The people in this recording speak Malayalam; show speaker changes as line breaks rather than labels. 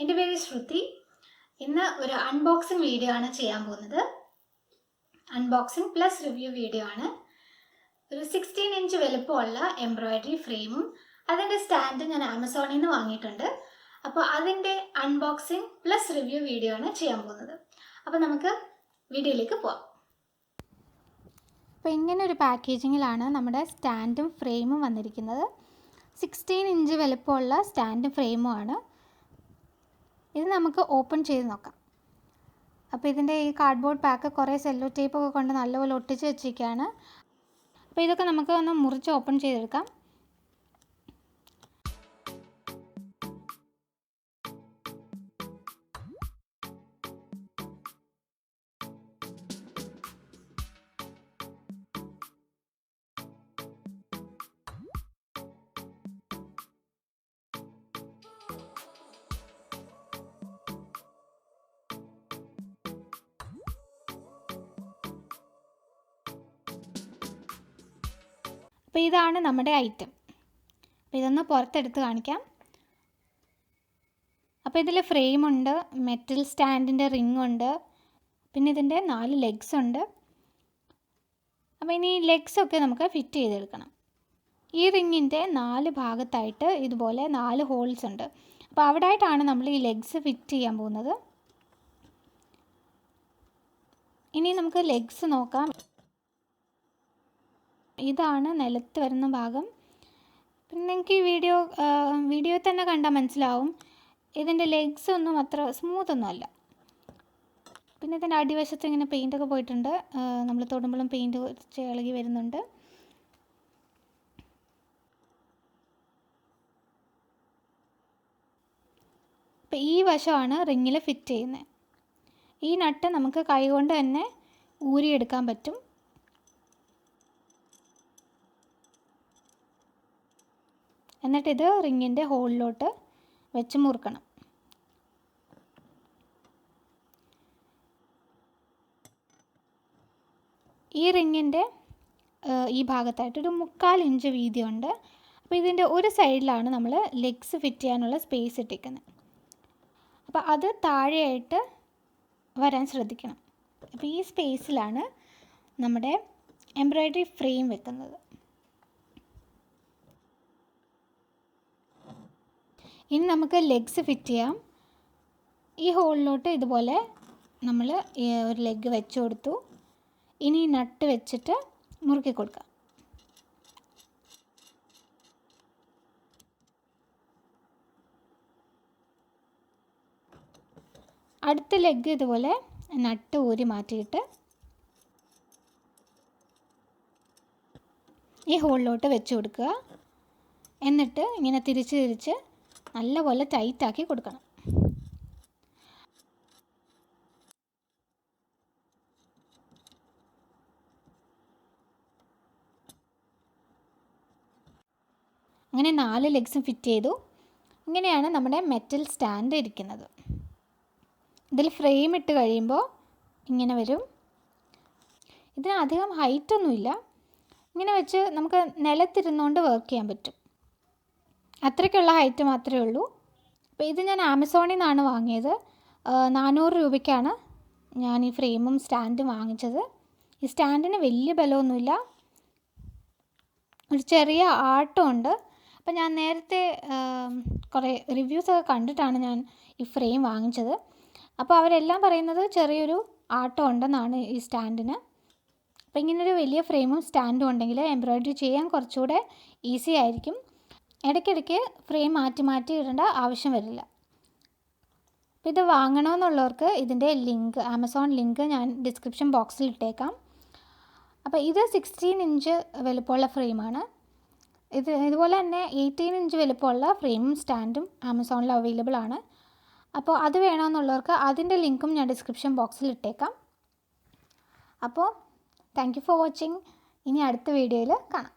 എൻ്റെ പേര് ശ്രുതി. ഇന്ന് ഒരു അൺബോക്സിങ് വീഡിയോ ആണ് ചെയ്യാൻ പോകുന്നത്. അൺബോക്സിങ് പ്ലസ് റിവ്യൂ വീഡിയോ ആണ്. ഒരു 16 ഇഞ്ച് വലുപ്പമുള്ള എംബ്രോയിഡറി ഫ്രെയിമും അതിൻ്റെ സ്റ്റാൻഡും ഞാൻ ആമസോണിൽ നിന്ന് വാങ്ങിയിട്ടുണ്ട്. അപ്പോൾ അതിൻ്റെ അൺബോക്സിങ് പ്ലസ് റിവ്യൂ വീഡിയോ ആണ് ചെയ്യാൻ പോകുന്നത്. അപ്പോൾ നമുക്ക് വീഡിയോയിലേക്ക് പോവാം. അപ്പോൾ ഇങ്ങനെ ഒരു പാക്കേജിങ്ങിലാണ് നമ്മുടെ സ്റ്റാൻഡും ഫ്രെയിമും വന്നിരിക്കുന്നത്. 16 ഇഞ്ച് വലുപ്പമുള്ള സ്റ്റാൻഡും ഫ്രെയിമും ആണ്. ഇത് നമുക്ക് ഓപ്പൺ ചെയ്ത് നോക്കാം. അപ്പോൾ ഇതിൻ്റെ ഈ കാർഡ്ബോർഡ് പാക്ക് കുറേ സെല്ലോ ടേപ്പൊക്കെ കൊണ്ട് നല്ലപോലെ ഒട്ടിച്ച് വെച്ചിരിക്കുകയാണ്. അപ്പോൾ ഇതൊക്കെ നമുക്ക് ഒന്ന് മുറിച്ച് ഓപ്പൺ ചെയ്തെടുക്കാം. അപ്പോൾ ഇതാണ് നമ്മുടെ ഐറ്റം. അപ്പോൾ ഇതൊന്ന് പുറത്തെടുത്ത് കാണിക്കാം. അപ്പോൾ ഇതിൽ ഫ്രെയിമുണ്ട്, മെറ്റൽ സ്റ്റാൻഡിൻ്റെ റിംഗ് ഉണ്ട്, പിന്നെ ഇതിൻ്റെ 4 ലെഗ്സ് ഉണ്ട്. അപ്പോൾ ഇനി ലെഗ്സൊക്കെ നമുക്ക് ഫിറ്റ് ചെയ്തെടുക്കണം. ഈ റിങ്ങിൻ്റെ 4 ഭാഗത്തായിട്ട് ഇതുപോലെ 4 ഹോൾസ് ഉണ്ട്. അപ്പോൾ അവിടെ ആയിട്ടാണ് നമ്മൾ ഈ ലെഗ്സ് ഫിറ്റ് ചെയ്യാൻ പോകുന്നത്. ഇനി നമുക്ക് ലെഗ്സ് നോക്കാം. ഇതാണ് നിലത്ത് വരുന്ന ഭാഗം. പിന്നെ നിങ്ങൾക്ക് ഈ വീഡിയോ തന്നെ കണ്ടാൽ മനസ്സിലാവും ഇതിൻ്റെ ലെഗ്സ് ഒന്നും അത്ര സ്മൂത്തൊന്നും അല്ല. പിന്നെ ഇതിൻ്റെ അടിവശത്ത് ഇങ്ങനെ പെയിൻ്റൊക്കെ പോയിട്ടുണ്ട്. നമ്മൾ തൊടുമ്പോഴും പെയിൻറ്റ് കുറച്ച് ഇളകി വരുന്നുണ്ട്. അപ്പോൾ ഈ വശമാണ് റിങ്ങിൽ ഫിറ്റ് ചെയ്യുന്നത്. ഈ നട്ട് നമുക്ക് കൈകൊണ്ട് തന്നെ ഊരിയെടുക്കാൻ പറ്റും. എന്നിട്ടിത് റിങ്ങിൻ്റെ ഹോളിലോട്ട് വെച്ച് മുറുക്കണം. ഈ റിങ്ങിൻ്റെ ഈ ഭാഗത്തായിട്ടൊരു 3/4 ഇഞ്ച് വീതിയുണ്ട്. അപ്പോൾ ഇതിൻ്റെ ഒരു സൈഡിലാണ് നമ്മൾ ലെഗ്സ് ഫിറ്റ് ചെയ്യാനുള്ള സ്പേസ് ഇട്ടിരിക്കുന്നത്. അപ്പോൾ അത് താഴെയായിട്ട് വരാൻ ശ്രദ്ധിക്കണം. അപ്പോൾ ഈ സ്പേസിലാണ് നമ്മുടെ എംബ്രോയിഡറി ഫ്രെയിം വെക്കുന്നത്. ഇനി നമുക്ക് ലെഗ്സ് ഫിറ്റ് ചെയ്യാം. ഈ ഹോളിലോട്ട് ഇതുപോലെ നമ്മൾ ഒരു ലെഗ് വെച്ച് കൊടുത്തു. ഇനി നട്ട് വെച്ചിട്ട് മുറുക്കി കൊടുക്കാം. അടുത്ത ലെഗ് ഇതുപോലെ നട്ട് ഊരി മാറ്റിയിട്ട് ഈ ഹോളിലോട്ട് വെച്ച് കൊടുക്കുക. എന്നിട്ട് ഇങ്ങനെ തിരിച്ച് നല്ലപോലെ ടൈറ്റാക്കി കൊടുക്കണം. അങ്ങനെ 4 ലെഗ്സും ഫിറ്റ് ചെയ്തു. ഇങ്ങനെയാണ് നമ്മുടെ മെറ്റൽ സ്റ്റാൻഡ് ഇരിക്കുന്നത്. ഇതിൽ ഫ്രെയിം ഇട്ട് കഴിയുമ്പോൾ ഇങ്ങനെ വരും. ഇതിന് അധികം ഹൈറ്റൊന്നുമില്ല. ഇങ്ങനെ വെച്ച് നമുക്ക് നിലത്തിരുന്നുകൊണ്ട് വർക്ക് ചെയ്യാൻ പറ്റും. അത്രയ്ക്കുള്ള ഹൈറ്റ് മാത്രമേ ഉള്ളൂ. അപ്പോൾ ഇത് ഞാൻ ആമസോണിൽ നിന്നാണ് വാങ്ങിയത്. 400 രൂപയ്ക്കാണ് ഞാൻ ഈ ഫ്രെയിമും സ്റ്റാൻഡും വാങ്ങിച്ചത്. ഈ സ്റ്റാൻഡിന് വലിയ ബലമൊന്നുമില്ല, ഒരു ചെറിയ ആട്ടമുണ്ട്. അപ്പോൾ ഞാൻ നേരത്തെ കുറേ റിവ്യൂസൊക്കെ കണ്ടിട്ടാണ് ഞാൻ ഈ ഫ്രെയിം വാങ്ങിച്ചത്. അപ്പോൾ അവരെല്ലാം പറയുന്നത് ചെറിയൊരു ആട്ടം ഉണ്ടെന്നാണ് ഈ സ്റ്റാൻഡിന്. അപ്പോൾ ഇങ്ങനൊരു വലിയ ഫ്രെയിമും സ്റ്റാൻഡും ഉണ്ടെങ്കിൽ എംബ്രോയിഡറി ചെയ്യാൻ കുറച്ചുകൂടെ ഈസി ആയിരിക്കും. ഇടയ്ക്കിടയ്ക്ക് ഫ്രെയിം മാറ്റി ഇടേണ്ട ആവശ്യം വരില്ല. അപ്പോൾ ഇത് വാങ്ങണമെന്നുള്ളവർക്ക് ഇതിൻ്റെ ലിങ്ക്, ആമസോൺ ലിങ്ക് ഞാൻ ഡിസ്ക്രിപ്ഷൻ ബോക്സിൽ ഇട്ടേക്കാം. അപ്പോൾ ഇത് 16 ഇഞ്ച് വലുപ്പമുള്ള ഫ്രെയിമാണ്. ഇതുപോലെ തന്നെ 18 ഇഞ്ച് വലുപ്പമുള്ള ഫ്രെയിമും സ്റ്റാൻഡും ആമസോണിൽ അവൈലബിൾ ആണ്. അപ്പോൾ അത് വേണമെന്നുള്ളവർക്ക് അതിൻ്റെ ലിങ്കും ഞാൻ ഡിസ്ക്രിപ്ഷൻ ബോക്സിൽ ഇട്ടേക്കാം. അപ്പോൾ താങ്ക് യു ഫോർ വാച്ചിങ്. ഇനി അടുത്ത വീഡിയോയിൽ കാണാം.